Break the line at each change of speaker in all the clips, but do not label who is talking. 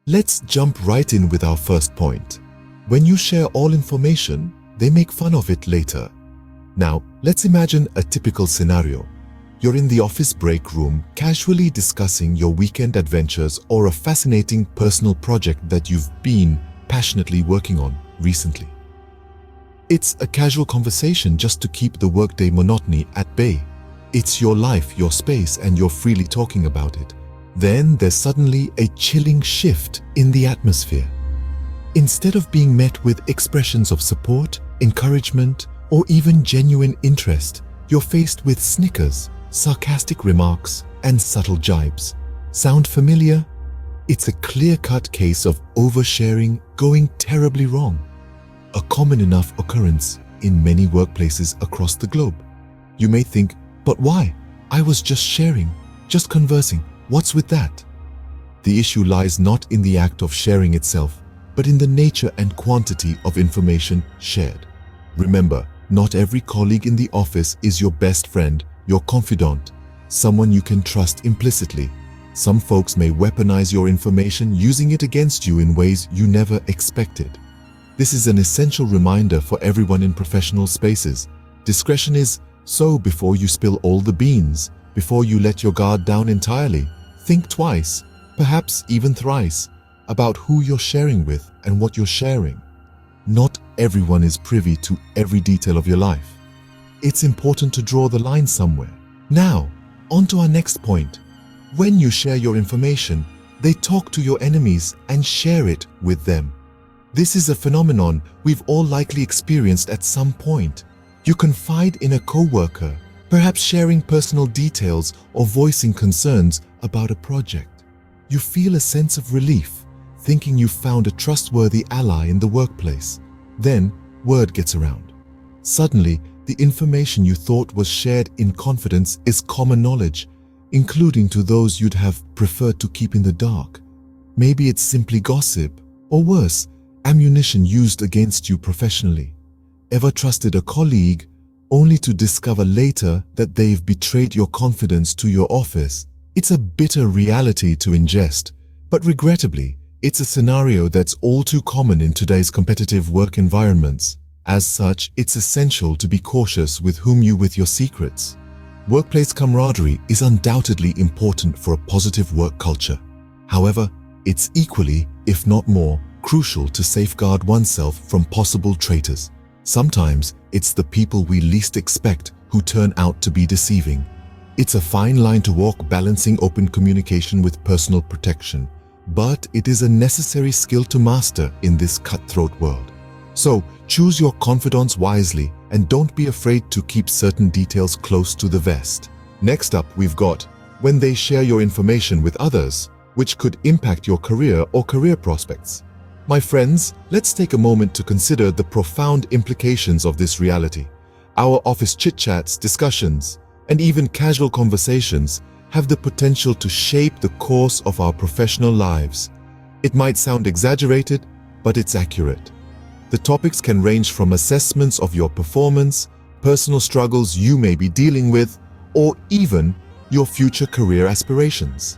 Let's jump right in with our first point. When you share all information, they make fun of it later. Now, let's imagine a typical scenario. You're in the office break room, casually discussing your weekend adventures or a fascinating personal project that you've been passionately working on recently. It's a casual conversation just to keep the workday monotony at bay. It's your life, your space, and you're freely talking about it. Then there's suddenly a chilling shift in the atmosphere. Instead of being met with expressions of support, encouragement, or even genuine interest, you're faced with snickers, sarcastic remarks, and subtle jibes. Sound familiar? It's a clear-cut case of oversharing going terribly wrong. A common enough occurrence in many workplaces across the globe. You may think, but why? I was just sharing, just conversing. What's with that? The issue lies not in the act of sharing itself, but in the nature and quantity of information shared. Remember, not every colleague in the office is your best friend, your confidant, someone you can trust implicitly. Some folks may weaponize your information, using it against you in ways you never expected. This is an essential reminder for everyone in professional spaces. Discretion is so before you spill all the beans, before you let your guard down entirely. Think twice, perhaps even thrice, about who you're sharing with and what you're sharing. Not everyone is privy to every detail of your life. It's important to draw the line somewhere. Now, on to our next point. When you share your information, they talk to your enemies and share it with them. This is a phenomenon we've all likely experienced at some point. You confide in a coworker, perhaps sharing personal details or voicing concerns about a project. You feel a sense of relief, thinking you've found a trustworthy ally in the workplace. Then, word gets around. Suddenly, the information you thought was shared in confidence is common knowledge, including to those you'd have preferred to keep in the dark. Maybe it's simply gossip, or worse, ammunition used against you professionally. Ever trusted a colleague only to discover later that they've betrayed your confidence to your office? It's a bitter reality to ingest, but regrettably, it's a scenario that's all too common in today's competitive work environments. As such, it's essential to be cautious with whom you with your secrets. Workplace camaraderie is undoubtedly important for a positive work culture. However, it's equally, if not more, crucial to safeguard oneself from possible traitors. Sometimes it's the people we least expect who turn out to be deceiving. It's a fine line to walk, balancing open communication with personal protection, but it is a necessary skill to master in this cutthroat world. So, choose your confidants wisely and don't be afraid to keep certain details close to the vest. Next up, we've got when they share your information with others, which could impact your career or career prospects. My friends, let's take a moment to consider the profound implications of this reality. Our office chit-chats, discussions, and even casual conversations have the potential to shape the course of our professional lives. It might sound exaggerated, but it's accurate. The topics can range from assessments of your performance, personal struggles you may be dealing with, or even your future career aspirations.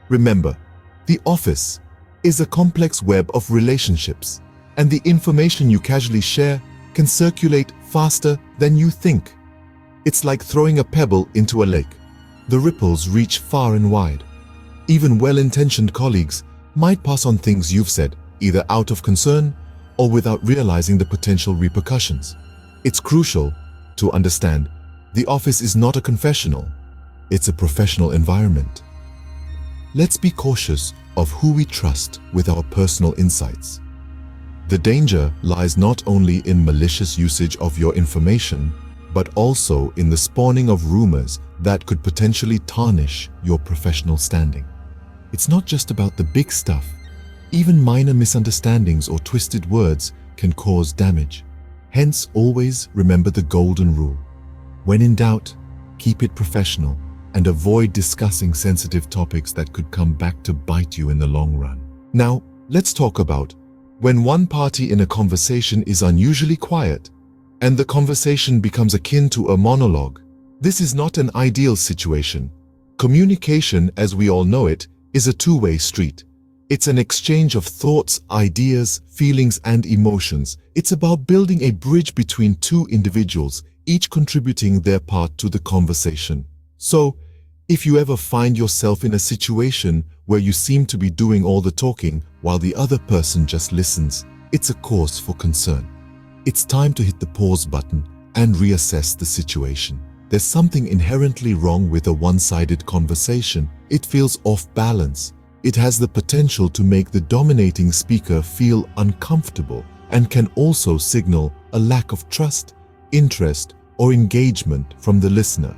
Remember, the office is a complex web of relationships, and the information you casually share can circulate faster than you think. It's like throwing a pebble into a lake. The ripples reach far and wide. Even well-intentioned colleagues might pass on things you've said, either out of concern or without realizing the potential repercussions. It's crucial to understand the office is not a confessional, it's a professional environment. Let's be cautious of who we trust with our personal insights. The danger lies not only in malicious usage of your information, but also in the spawning of rumors that could potentially tarnish your professional standing. It's not just about the big stuff. Even minor misunderstandings or twisted words can cause damage. Hence, always remember the golden rule. When in doubt, keep it professional and avoid discussing sensitive topics that could come back to bite you in the long run. Now, let's talk about when one party in a conversation is unusually quiet and the conversation becomes akin to a monologue. This is not an ideal situation. Communication, as we all know it, is a two-way street. It's an exchange of thoughts, ideas, feelings, and emotions. It's about building a bridge between two individuals, each contributing their part to the conversation. So, if you ever find yourself in a situation where you seem to be doing all the talking while the other person just listens, it's a cause for concern. It's time to hit the pause button and reassess the situation. There's something inherently wrong with a one-sided conversation. It feels off balance. It has the potential to make the dominating speaker feel uncomfortable and can also signal a lack of trust, interest, or engagement from the listener.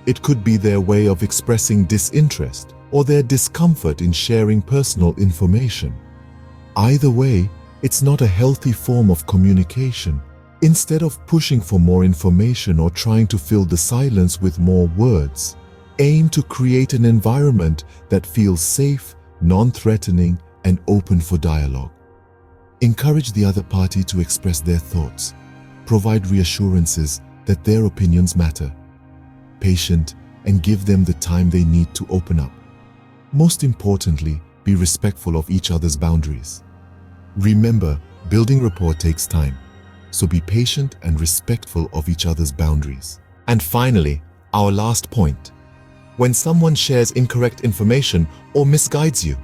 It could be their way of expressing disinterest or their discomfort in sharing personal information. Either way, it's not a healthy form of communication. Instead of pushing for more information or trying to fill the silence with more words, aim to create an environment that feels safe, non-threatening, and open for dialogue. Encourage the other party to express their thoughts. Provide reassurances that their opinions matter. Patient, and give them the time they need to open up. Most importantly, be respectful of each other's boundaries. Remember, building rapport takes time, so be patient and respectful of each other's boundaries. And finally, our last point. When someone shares incorrect information or misguides you,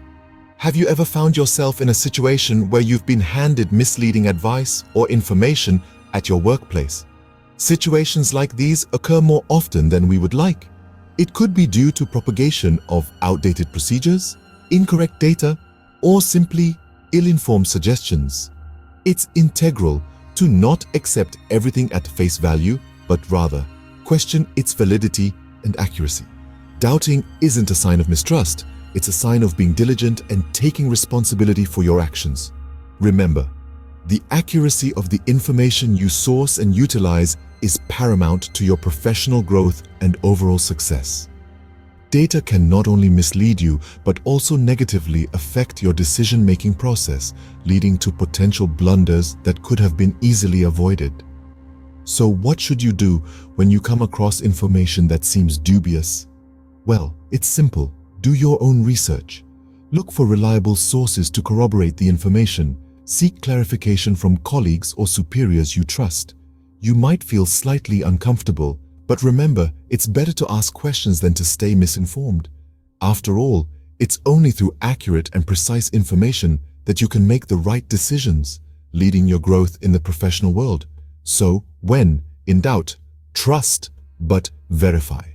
have you ever found yourself in a situation where you've been handed misleading advice or information at your workplace? Situations like these occur more often than we would like. It could be due to propagation of outdated procedures, incorrect data, or simply ill-informed suggestions. It's integral to not accept everything at face value, but rather question its validity and accuracy. Doubting isn't a sign of mistrust, it's a sign of being diligent and taking responsibility for your actions. Remember, the accuracy of the information you source and utilize is paramount to your professional growth and overall success. Data can not only mislead you, but also negatively affect your decision-making process, leading to potential blunders that could have been easily avoided. So what should you do when you come across information that seems dubious? Well, it's simple. Do your own research. Look for reliable sources to corroborate the information. Seek clarification from colleagues or superiors you trust. You might feel slightly uncomfortable, but remember, it's better to ask questions than to stay misinformed. After all, it's only through accurate and precise information that you can make the right decisions, leading your growth in the professional world. So, when in doubt, trust but verify.